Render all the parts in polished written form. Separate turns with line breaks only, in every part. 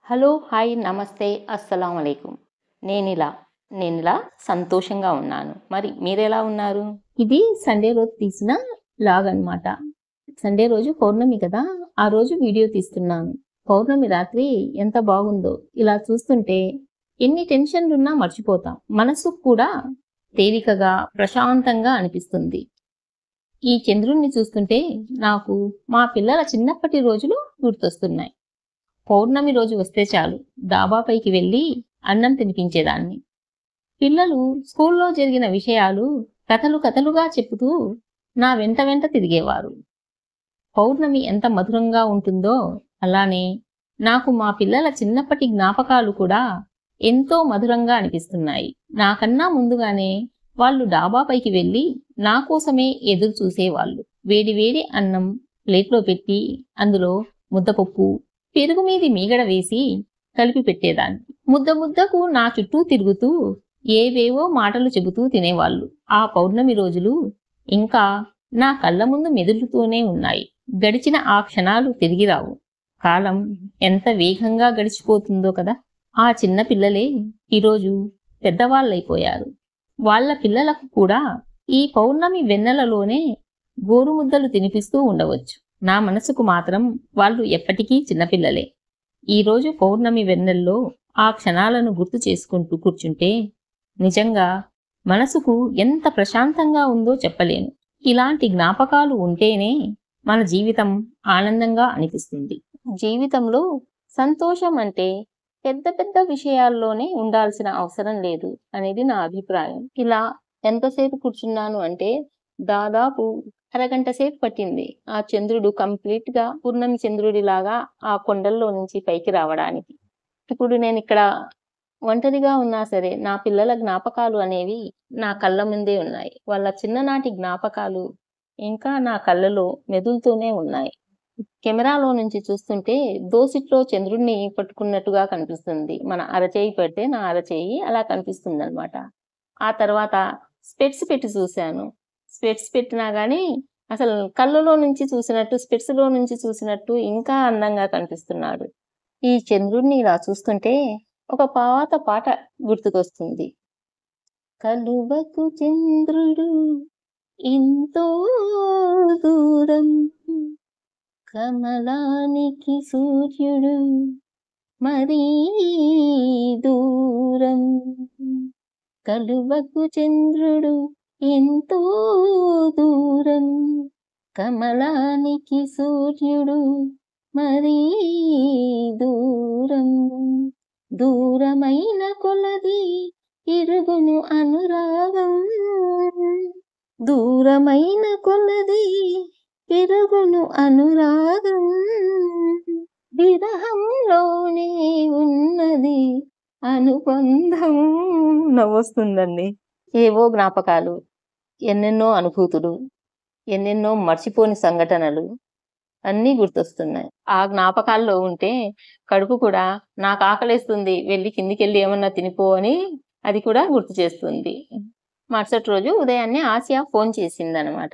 Hello, hi, నమస్తే, అస్సలాం అలైకుం. నేనిలా నేనిలా సంతోషంగా ఉన్నాను. మరి మీరెలా ఉన్నారు? ఇది సండే రోజు తీసిన వ్లాగ్ అన్నమాట. సండే రోజు పౌర్ణమి కదా! ఆ రోజు వీడియో తీస్తున్నాను. పౌర్ణమి రాత్రి ఎంత బాగుందో! ఇలా చూస్తుంటే ఎన్ని టెన్షన్లున్నా మర్చిపోతాం. మనసుకు కూడా తేలికగా, ప్రశాంతంగా అనిపిస్తుంది. ఈ చంద్రుడిని చూస్తుంటే నాకు మా పిల్లల చిన్నప్పటి రోజులు గుర్తొస్తున్నాయి. పౌర్ణమి రోజు వస్తే చాలు డాబాపైకి వెళ్ళి అన్నం తినిపించేదాన్ని. పిల్లలు స్కూల్లో జరిగిన విషయాలు కథలు కథలుగా చెబుతూ నా వెంట వెంట తిరిగేవారు. పౌర్ణమి ఎంత మధురంగా ఉంటుందో అలానే నాకు మా పిల్లల చిన్నప్పటి జ్ఞాపకాలు కూడా ఎంతో మధురంగా అనిపిస్తున్నాయి. నాకన్నా ముందుగానే వాళ్ళు డాబాపైకి వెళ్ళి నా కోసమే ఎదురు చూసేవాళ్ళు. వేడి వేడి అన్నం ప్లేట్లో పెట్టి అందులో ముద్దపప్పు, పెరుగు మీది మీగడ వేసి కలిపి పెట్టేదాన్ని. ముద్ద ముద్దకు నా చుట్టూ తిరుగుతూ ఏవేవో మాటలు చెబుతూ తినేవాళ్ళు. ఆ పౌర్ణమి రోజులు ఇంకా నా కళ్ళ ముందు మెదులుతూనే ఉన్నాయి. గడిచిన ఆ క్షణాలు తిరిగి రావు. కాలం ఎంత వేగంగా గడిచిపోతుందో కదా! ఆ చిన్న పిల్లలే ఈరోజు పెద్దవాళ్ళైపోయారు. వాళ్ళ పిల్లలకు కూడా ఈ పౌర్ణమి వెన్నెలలోనే గోరుముద్దలు తినిపిస్తూ ఉండవచ్చు. నా మనసుకు మాత్రం వాళ్ళు ఎప్పటికీ చిన్నపిల్లలే. ఈరోజు పౌర్ణమి వెన్నెల్లో ఆ క్షణాలను గుర్తు చేసుకుంటూ కూర్చుంటే నిజంగా మనసుకు ఎంత ప్రశాంతంగా ఉందో చెప్పలేను. ఇలాంటి జ్ఞాపకాలు ఉంటేనే మన జీవితం ఆనందంగా అనిపిస్తుంది. జీవితంలో సంతోషం అంటే పెద్ద పెద్ద విషయాల్లోనే ఉండాల్సిన అవసరం లేదు అనేది నా అభిప్రాయం. ఇలా ఎంతసేపు కూర్చున్నాను అంటే దాదాపు అరగంట సేపు పట్టింది ఆ చంద్రుడు కంప్లీట్‌గా పూర్ణమి చంద్రుడిలాగా ఆ కొండల్లో నుంచి పైకి రావడానికి. ఇప్పుడు నేనిక్కడ ఒంటరిగా ఉన్నా సరే, నా పిల్లల జ్ఞాపకాలు అనేవి నా కళ్ళ ముందే ఉన్నాయి. వాళ్ళ చిన్ననాటి జ్ఞాపకాలు ఇంకా నా కళ్ళలో మెదులుతూనే ఉన్నాయి. కెమెరాలో నుంచి చూస్తుంటే దోసిట్లో చంద్రుడిని పట్టుకున్నట్టుగా కనిపిస్తుంది. మన అరచేయి పెడితే నా అరచేయి అలా కనిపిస్తుందనమాట. ఆ తర్వాత స్పెట్స్ పెట్టి చూశాను. స్పెట్స్ పెట్టినా గానీ అసలు కళ్ళలో నుంచి చూసినట్టు, స్పెట్స్‌లో నుంచి చూసినట్టు ఇంకా అందంగా కనిపిస్తున్నాడు. ఈ చంద్రుడిని ఇలా చూస్తుంటే ఒక పాత పాట గుర్తుకొస్తుంది. కలువకు చంద్రుడు ఎంతో దూరం, కమలానికి సూర్యుడు మరీ దూరం. కలువకు చంద్రుడు ఎంతో దూరం, కమలానికి సూర్యుడు మరీ దూరం. దూరమైన కొలది ఇరుగును అనురాగం, దూరమైన కొలది పెరుగును అనురాగం. విరహంలోనే ఉన్నది అనుబంధం. నవ్వొస్తుందండి. ఏవో జ్ఞాపకాలు, ఎన్నెన్నో అనుభూతులు, ఎన్నెన్నో మర్చిపోని సంఘటనలు అన్నీ గుర్తొస్తున్నాయి. ఆ జ్ఞాపకాల్లో ఉంటే కడుపు కూడా నాకు ఆకలేస్తుంది, వెళ్ళి కిందికెళ్ళి ఏమన్నా తినిపో అని అది కూడా గుర్తు చేస్తుంది. మరుసటి రోజు ఉదయాన్నే ఆసియా ఫోన్ చేసిందనమాట.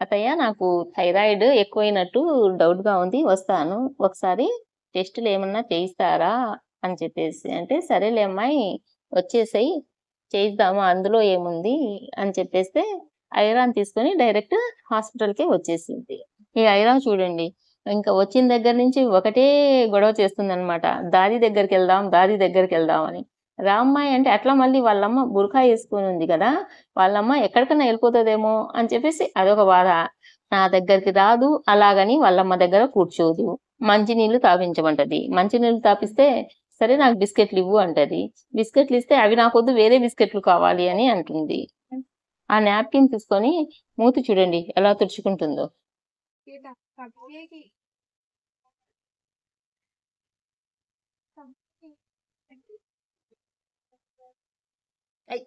అత్తయ్య, నాకు థైరాయిడ్ ఎక్కువైనట్టు డౌట్‌గా ఉంది, వస్తాను. ఒకసారి టెస్టులు ఏమన్నా చేయిస్తారా అని చెప్పేసి అంటే, సరేలే అమ్మాయి వచ్చేసేయి, చేయిద్దాము అందులో ఏముంది అని చెప్పేస్తే ఐరాన్ తీసుకొని డైరెక్ట్ హాస్పిటల్‌కే వచ్చేసింది. ఈ ఐరా చూడండి, ఇంక వచ్చిన దగ్గర నుంచి ఒకటే గొడవ చేస్తుందనమాట. దాది దగ్గరికెళ్దాం, దాది దగ్గరికెళ్దాం అని. రామ్మాయి అంటే అట్లా మళ్ళీ వాళ్ళమ్మ బుర్ఖా యేసుకొనుంది గదా! వాళ్ళమ్మ ఎక్కడికన్నా యెళ్ళిపోతదేమో అని చెప్పేసి అదొక బాధ. నా దగ్గరికి రాదు, అలాగని వాళ్ళమ్మ దగ్గర కూర్చోదు. మంచినీళ్ళు తాపించమంటది. మంచినీళ్ళు తాపిస్తే, సరే నాకు బిస్కెట్లివ్వు అంటది. బిస్కెట్లిస్తే అవి నాకొద్దు, వేరే బిస్కెట్లు కావాలి అని అంటుంది. ఆ నాప్కిన్ తీసుకొని మూతి చూడండి ఎలా తుడుచుకుంటుందో. ఐ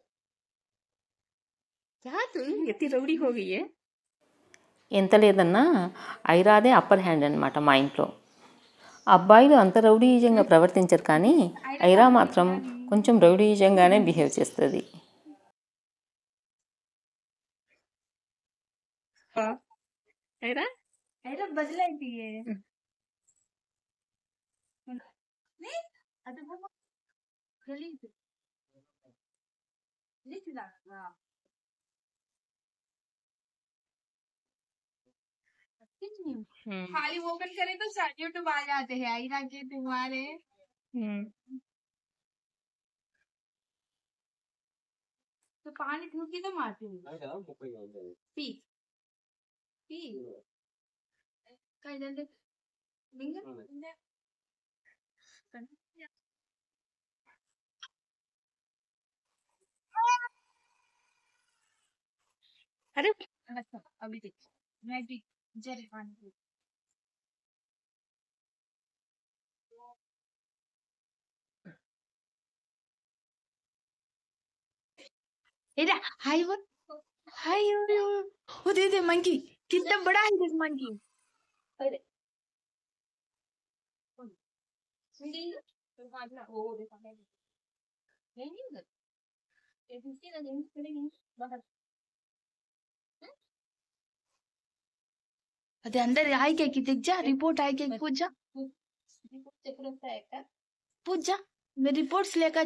ఎంత లేదన్నా ఐరాదే అప్పర్ హ్యాండ్ అనమాట మా ఇంట్లో. అబ్బాయిలు అంత రౌడీయిజంగా ప్రవర్తించరు, కానీ ఐరా మాత్రం కొంచెం రౌడీయిజంగానే బిహేవ్ చేస్తుంది. ఐరా ఐరా బదలైపోయే
खाली ओपन करें तो यूट्यूब आ जाते हैं आई ना कि तुम्हारे तो पानी ठूकी तो मारती हूँ पी पी काय झालं बिंग अरे अभी देख मैं भी जरे पानी इधर हाय वो हाय वो दे मंकी कितना बड़ा है दिस मंकी अरे वो देखा नहीं उधर अरे अंदर आई क्या कि देख जा रिपोर्ट आई क्या पूछ जा पूछ जा मैं रिपोर्ट्स लेकर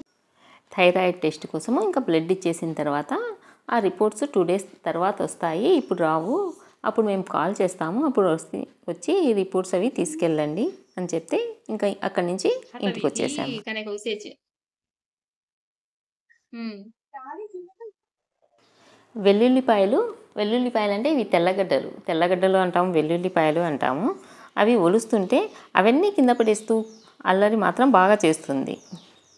థైరాయిడ్ టెస్ట్ కోసము ఇంకా బ్లడ్ ఇచ్చేసిన తర్వాత ఆ రిపోర్ట్స్ 2 డేస్ తర్వాత వస్తాయి, ఇప్పుడు రావు, అప్పుడు మేము కాల్ చేస్తాము, అప్పుడు వచ్చి ఈ రిపోర్ట్స్ అవి తీసుకెళ్ళండి అని చెప్తే ఇంకా అక్కడి నుంచి ఇంటికి వచ్చేసాము. వెల్లుల్లిపాయలు అంటే ఇవి తెల్లగడ్డలు అంటాము, వెల్లుల్లిపాయలు అంటాము. అవి ఒలుస్తుంటే అవన్నీ కింద పడేస్తూ అల్లరి మాత్రం బాగా చేస్తుంది.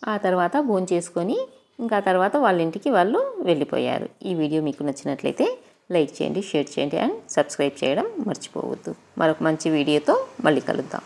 ఆ తర్వాత భోంచేసుకొని ఇంకా తర్వాత వాళ్ళ ఇంటికి వాళ్ళు వెళ్ళిపోయారు. ఈ వీడియో మీకు నచ్చినట్లయితే లైక్ చేయండి, షేర్ చేయండి అండ్ సబ్స్క్రైబ్ చేయడం మర్చిపోవద్దు. మరొక మంచి వీడియోతో మళ్ళీ కలుద్దాం.